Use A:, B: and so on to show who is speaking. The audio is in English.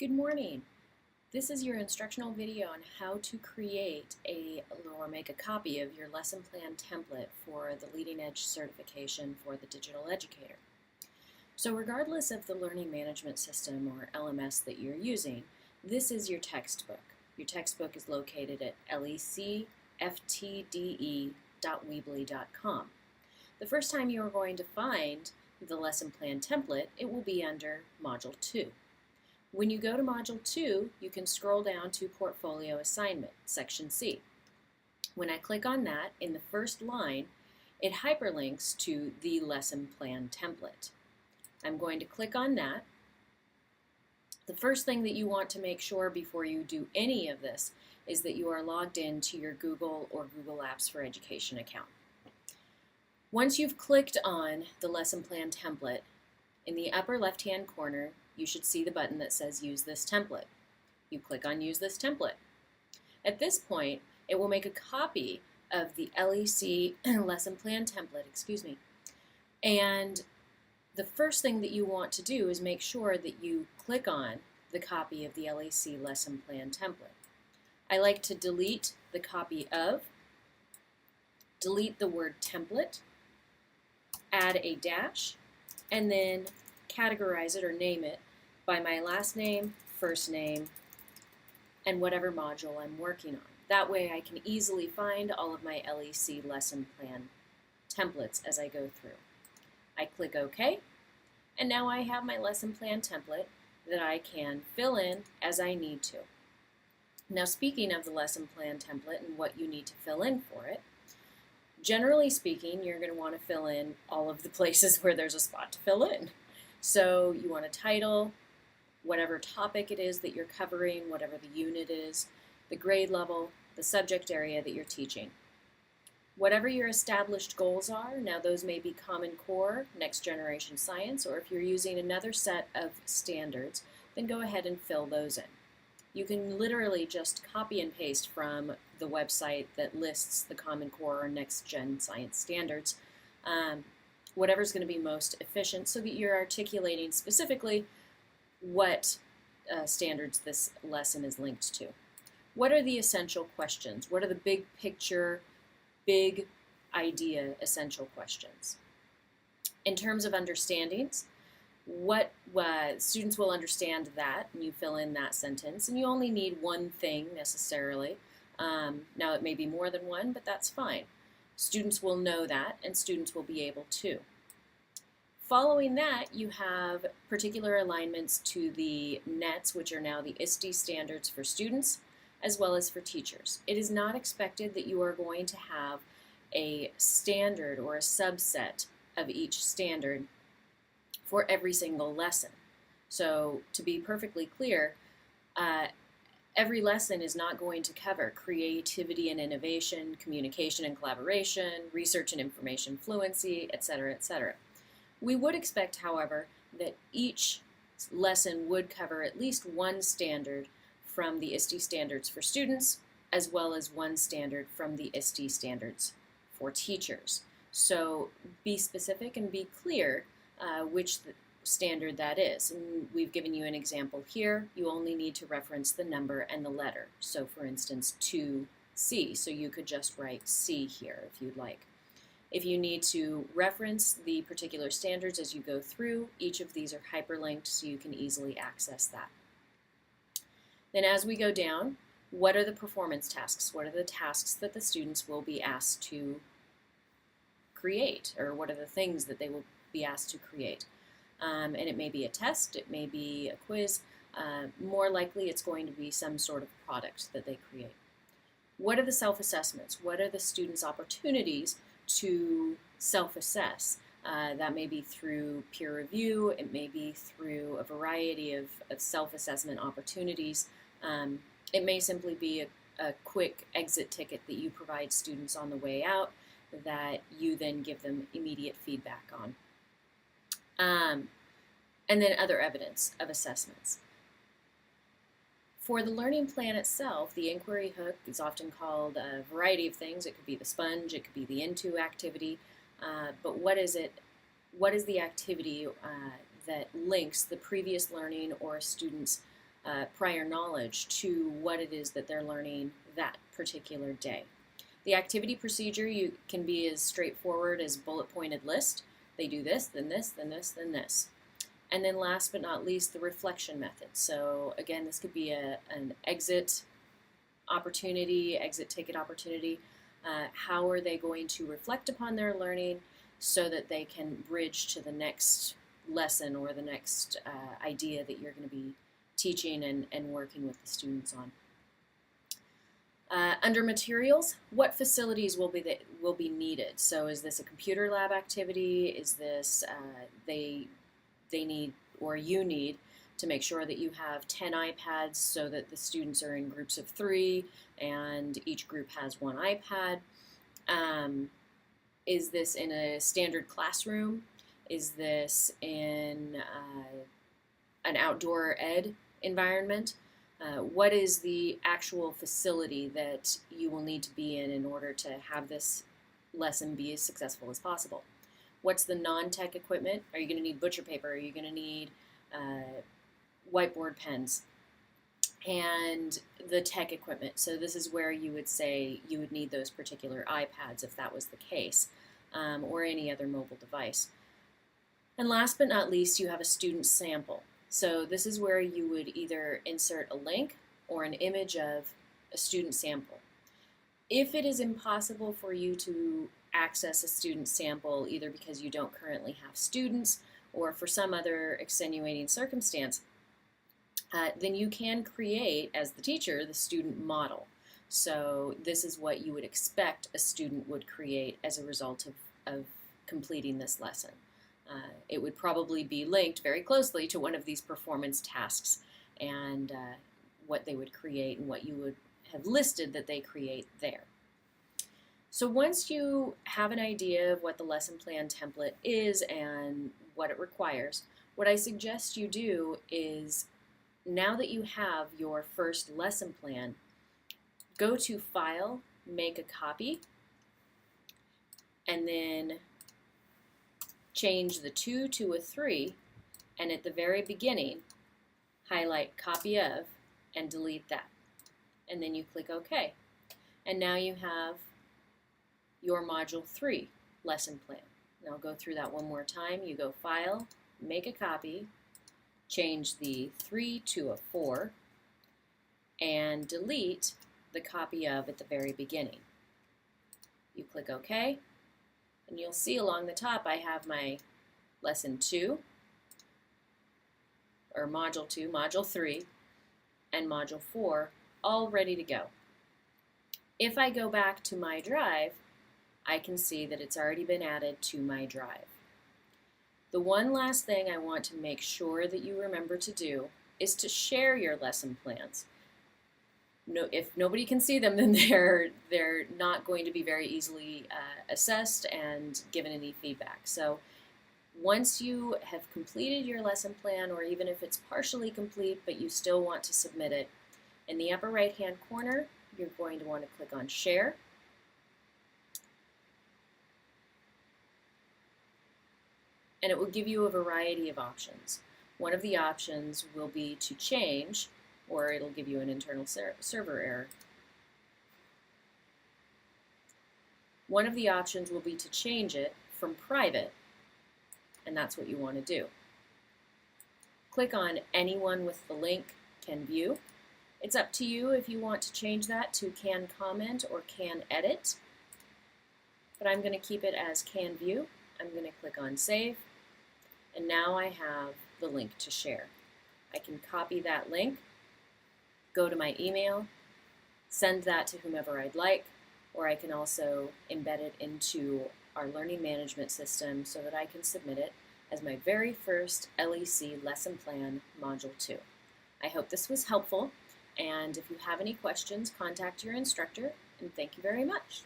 A: Good morning. This is your instructional video on how to create or make a copy of your lesson plan template for the Leading Edge certification for the Digital Educator. So regardless of the learning management system or LMS that you're using, this is your textbook. Your textbook is located at lecftde.weebly.com. The first time you are going to find the lesson plan template, it will be under Module 2. When you go to Module 2, you can scroll down to Portfolio Assignment, Section C. When I click on that, in the first line, it hyperlinks to the lesson plan template. I'm going to click on that. The first thing that you want to make sure before you do any of this is that you are logged in to your Google or Google Apps for Education account. Once you've clicked on the lesson plan template, in the upper left-hand corner, you should see the button that says Use this template. You click on Use this template. At this point, it will make a copy of the LEC lesson plan template, and the first thing that you want to do is make sure that you click on the copy of the LEC lesson plan template. I like to delete the copy of, delete the word template, add a dash, and then categorize it or name it by my last name, first name, and whatever module I'm working on. That way I can easily find all of my LEC lesson plan templates as I go through. I click OK, and now I have my lesson plan template that I can fill in as I need to. Now, speaking of the lesson plan template and what you need to fill in for it, generally speaking, you're going to want to fill in all of the places where there's a spot to fill in. So you want a title, whatever topic it is that you're covering, whatever the unit is, the grade level, the subject area that you're teaching. Whatever your established goals are, now those may be Common Core, Next Generation Science, or if you're using another set of standards, then go ahead and fill those in. You can literally just copy and paste from the website that lists the Common Core or Next Gen Science standards, whatever's going to be most efficient so that you're articulating specifically what standards this lesson is linked to. What are the essential questions? What are the big picture, big idea essential questions? In terms of understandings, what students will understand that, and you fill in that sentence, and you only need one thing necessarily. Now it may be more than one, but that's fine. Students will know that, and students will be able to. Following that, you have particular alignments to the NETs, which are now the ISTE standards for students, as well as for teachers. It is not expected that you are going to have a standard or a subset of each standard for every single lesson. So to be perfectly clear, every lesson is not going to cover creativity and innovation, communication and collaboration, research and information fluency, etc., etc. We would expect, however, that each lesson would cover at least one standard from the ISTE standards for students, as well as one standard from the ISTE standards for teachers. So be specific and be clear which standard that is. And we've given you an example here. You only need to reference the number and the letter. So for instance, 2C. So you could just write C here if you'd like. If you need to reference the particular standards as you go through, each of these are hyperlinked so you can easily access that. Then as we go down, what are the performance tasks? What are the tasks that the students will be asked to create, or what are the things that they will be asked to create? And it may be a test, it may be a quiz. More likely it's going to be some sort of product that they create. What are the self-assessments? What are the students' opportunities to self-assess? That may be through peer review, it may be through a variety of self-assessment opportunities. It may simply be a quick exit ticket that you provide students on the way out that you then give them immediate feedback on. And then other evidence of assessments. For the learning plan itself, the inquiry hook is often called a variety of things. It could be the sponge, it could be the into activity, but what is it? What is the activity that links the previous learning or a student's prior knowledge to what it is that they're learning that particular day. The activity procedure can be as straightforward as bullet-pointed list. They do this, then this, then this, then this. And then last but not least, the reflection method. So again, this could be an exit opportunity, exit ticket opportunity. How are they going to reflect upon their learning so that they can bridge to the next lesson or the next idea that you're going to be teaching and working with the students on. Under materials, what facilities will be needed? So is this a computer lab activity? Is this they need or you need to make sure that you have 10 iPads so that the students are in groups of 3 and each group has 1 iPad? Is this in a standard classroom? Is this in an outdoor ed environment? What is the actual facility that you will need to be in order to have this lesson be as successful as possible? What's the non-tech equipment? Are you going to need butcher paper? Are you going to need whiteboard pens? And the tech equipment. So this is where you would say you would need those particular iPads if that was the case, or any other mobile device. And last but not least, you have a student sample. So this is where you would either insert a link or an image of a student sample. If it is impossible for you to access a student sample, either because you don't currently have students or for some other extenuating circumstance, then you can create, as the teacher, the student model. So this is what you would expect a student would create as a result of completing this lesson. It would probably be linked very closely to one of these performance tasks and what they would create and what you would have listed that they create there. So once you have an idea of what the lesson plan template is and what it requires, what I suggest you do is, now that you have your first lesson plan, go to File, Make a Copy, and then change the 2 to a 3, and at the very beginning, highlight Copy Of, and delete that. And then you click OK. And now you have your Module 3 lesson plan. And I'll go through that one more time. You go File, Make a Copy, change the 3 to a 4, and delete the Copy Of at the very beginning. You click OK, and you'll see along the top I have my Lesson 2, or Module 2, Module 3, and Module 4 all ready to go. If I go back to my drive, I can see that it's already been added to my drive. The one last thing I want to make sure that you remember to do is to share your lesson plans. No, if nobody can see them, then they're not going to be very easily assessed and given any feedback. So once you have completed your lesson plan, or even if it's partially complete but you still want to submit it, in the upper right hand corner you're going to want to click on Share. And it will give you a variety of options. One of the options will be to change, or it'll give you an internal server error. One of the options will be to change it from private, and that's what you want to do. Click on Anyone with the link can view. It's up to you if you want to change that to can comment or can edit, but I'm going to keep it as can view. I'm going to click on Save, and now I have the link to share. I can copy that link, go to my email, send that to whomever I'd like, or I can also embed it into our learning management system so that I can submit it as my very first LEC lesson plan, Module 2. I hope this was helpful, and if you have any questions, contact your instructor, and thank you very much.